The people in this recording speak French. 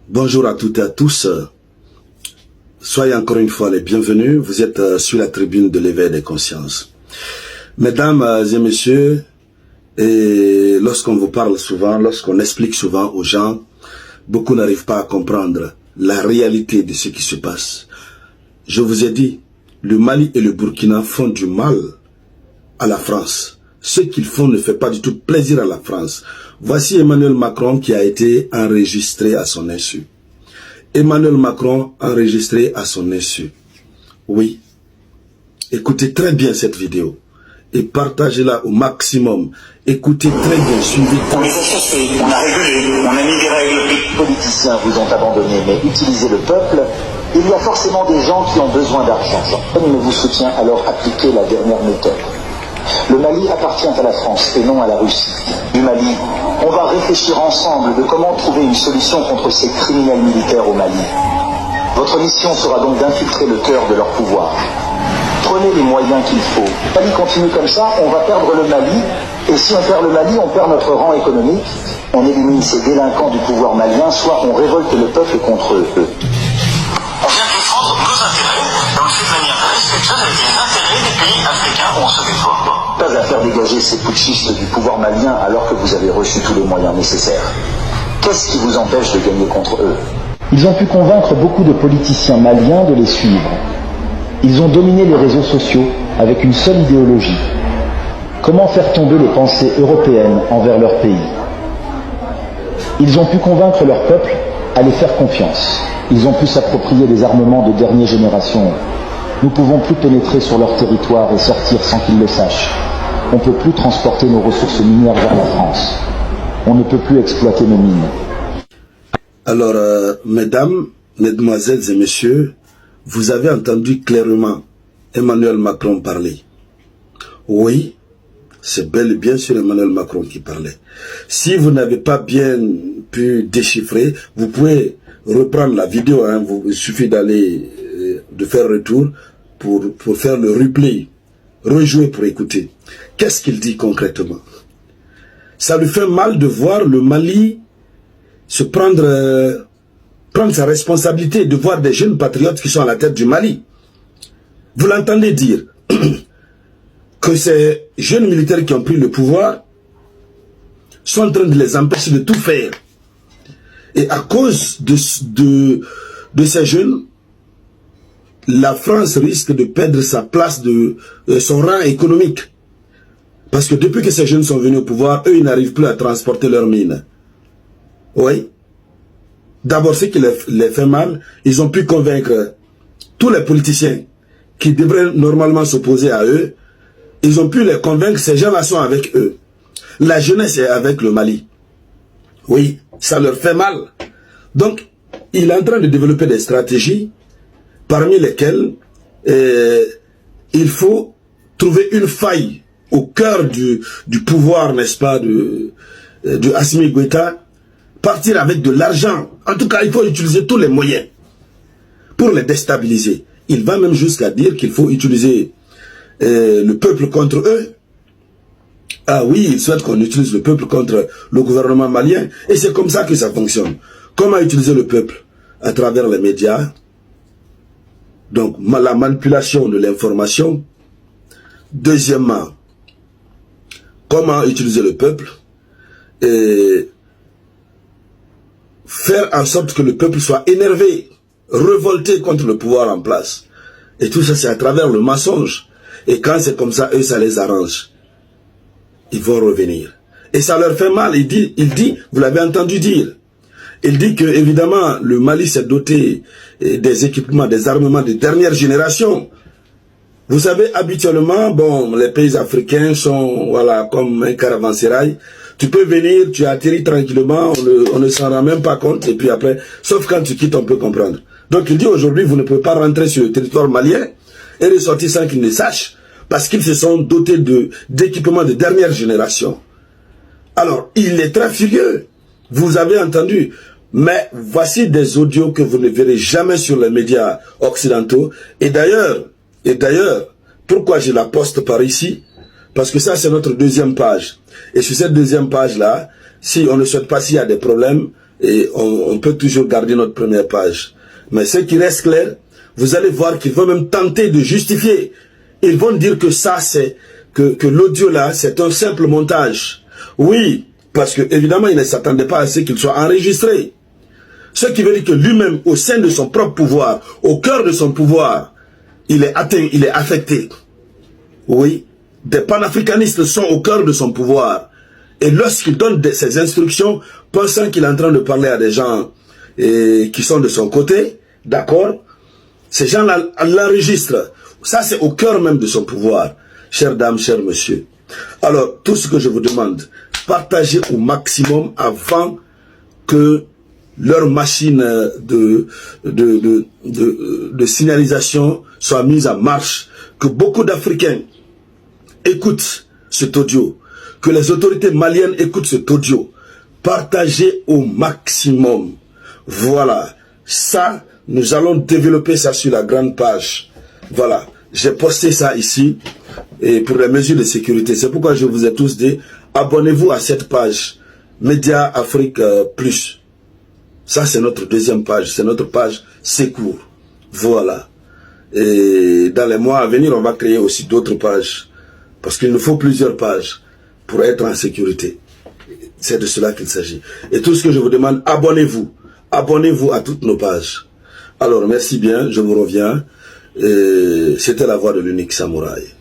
Bonjour à toutes et à tous. Soyez encore une fois les bienvenus. Vous êtes sur la tribune de l'éveil des consciences. Mesdames et messieurs, et lorsqu'on vous parle souvent, lorsqu'on explique souvent aux gens, beaucoup n'arrivent pas à comprendre la réalité de ce qui se passe. Je vous ai dit, le Mali et le Burkina font du mal à la France. Ce qu'ils font ne fait pas du tout plaisir à la France. Voici Emmanuel Macron qui a été enregistré à son insu. Emmanuel Macron enregistré à son insu. Oui. Écoutez très bien cette vidéo et partagez-la au maximum. Écoutez très bien, suivez. On les a chassés, on a régulé, on a mis des règles. Les politiciens vous ont abandonné, mais utilisez le peuple. Il y a forcément des gens qui ont besoin d'argent. Personne ne vous soutient, alors appliquez la dernière méthode. Le Mali appartient à la France et non à la Russie. Du Mali, on va réfléchir ensemble de comment trouver une solution contre ces criminels militaires au Mali. Votre mission sera donc d'infiltrer le cœur de leur pouvoir. Prenez les moyens qu'il faut. Le Mali continue comme ça, on va perdre le Mali. Et si on perd le Mali, on perd notre rang économique. On élimine ces délinquants du pouvoir malien, soit on révolte le peuple contre eux. On vient défendre nos intérêts, et on le fait de manière respectueuse avec les intérêts des pays africains où on se déploie. Pas à faire dégager ces putschistes du pouvoir malien alors que vous avez reçu tous les moyens nécessaires. Qu'est-ce qui vous empêche de gagner contre eux? Ils ont pu convaincre beaucoup de politiciens maliens de les suivre. Ils ont dominé les réseaux sociaux avec une seule idéologie. Comment faire tomber les pensées européennes envers leur pays? Ils ont pu convaincre leur peuple à les faire confiance. Ils ont pu s'approprier des armements de dernière génération. Nous ne pouvons plus pénétrer sur leur territoire et sortir sans qu'ils le sachent. On ne peut plus transporter nos ressources minières vers la France. On ne peut plus exploiter nos mines. Alors, mesdames, mesdemoiselles et messieurs, vous avez entendu clairement Emmanuel Macron parler. Oui, c'est bel et bien sûr Emmanuel Macron qui parlait. Si vous n'avez pas bien pu déchiffrer, vous pouvez reprendre la vidéo. Il suffit d'aller, de faire retour pour faire le replay. Rejouer pour écouter. Qu'est-ce qu'il dit concrètement? Ça lui fait mal de voir le Mali se prendre sa responsabilité, de voir des jeunes patriotes qui sont à la tête du Mali. Vous l'entendez dire que ces jeunes militaires qui ont pris le pouvoir sont en train de les empêcher de tout faire. Et à cause de ces jeunes, la France risque de perdre sa place, son rang économique. Parce que depuis que ces jeunes sont venus au pouvoir, eux, ils n'arrivent plus à transporter leurs mines. Oui. D'abord, ce qui les fait mal, ils ont pu convaincre tous les politiciens qui devraient normalement s'opposer à eux. Ils ont pu les convaincre, ces gens-là sont avec eux. La jeunesse est avec le Mali. Oui, ça leur fait mal. Donc, il est en train de développer des stratégies parmi lesquelles il faut trouver une faille au cœur du pouvoir, n'est-ce pas, de Assimi Goïta, partir avec de l'argent. En tout cas, il faut utiliser tous les moyens pour les déstabiliser. Il va même jusqu'à dire qu'il faut utiliser le peuple contre eux. Ah oui, il souhaite qu'on utilise le peuple contre le gouvernement malien. Et c'est comme ça que ça fonctionne. Comment utiliser le peuple? À travers les médias. Donc, la manipulation de l'information. Deuxièmement, comment utiliser le peuple? Et faire en sorte que le peuple soit énervé, révolté contre le pouvoir en place. Et tout ça, c'est à travers le mensonge. Et quand c'est comme ça, eux, ça les arrange. Ils vont revenir. Et ça leur fait mal. Il dit, vous l'avez entendu dire, il dit que, évidemment, le Mali s'est doté des équipements, des armements de dernière génération. Vous savez, habituellement, bon, les pays africains sont, voilà, comme un caravansérail. Tu peux venir, tu atterris tranquillement, on ne s'en rend même pas compte, et puis après, sauf quand tu quittes, on peut comprendre. Donc il dit aujourd'hui, vous ne pouvez pas rentrer sur le territoire malien et ressortir sans qu'ils ne sachent, parce qu'ils se sont dotés d'équipements de dernière génération. Alors, il est très furieux, vous avez entendu, mais voici des audios que vous ne verrez jamais sur les médias occidentaux, et d'ailleurs, pourquoi je la poste par ici? Parce que ça, c'est notre deuxième page. Et sur cette deuxième page-là, si on ne souhaite pas, s'il y a des problèmes, et on peut toujours garder notre première page. Mais ce qui reste clair, vous allez voir qu'ils vont même tenter de justifier. Ils vont dire que ça, c'est que l'audio là, c'est un simple montage. Oui, parce que évidemment, il ne s'attendait pas à ce qu'il soit enregistré. Ce qui veut dire que lui-même, au sein de son propre pouvoir, au cœur de son pouvoir, il est atteint, il est affecté. Oui, des panafricanistes sont au cœur de son pouvoir. Et lorsqu'il donne ses instructions, pensant qu'il est en train de parler à des gens qui sont de son côté, d'accord, ces gens-là l'enregistrent. Ça, c'est au cœur même de son pouvoir. Chères dames, chers messieurs. Alors, tout ce que je vous demande, partagez au maximum avant que leur machine de signalisation soit mise en marche, que beaucoup d'Africains écoutent cet audio, que les autorités maliennes écoutent cet audio. Partagez au maximum. Voilà. Ça, nous allons développer ça sur la grande page. Voilà. J'ai posté ça ici et pour les mesures de sécurité. C'est pourquoi je vous ai tous dit, abonnez-vous à cette page, Média Afrique Plus. Ça, c'est notre deuxième page. C'est notre page Secours. Voilà. Et dans les mois à venir, on va créer aussi d'autres pages. Parce qu'il nous faut plusieurs pages pour être en sécurité. C'est de cela qu'il s'agit. Et tout ce que je vous demande, abonnez-vous. Abonnez-vous à toutes nos pages. Alors, merci bien, je vous reviens. C'était la voix de l'unique samouraï.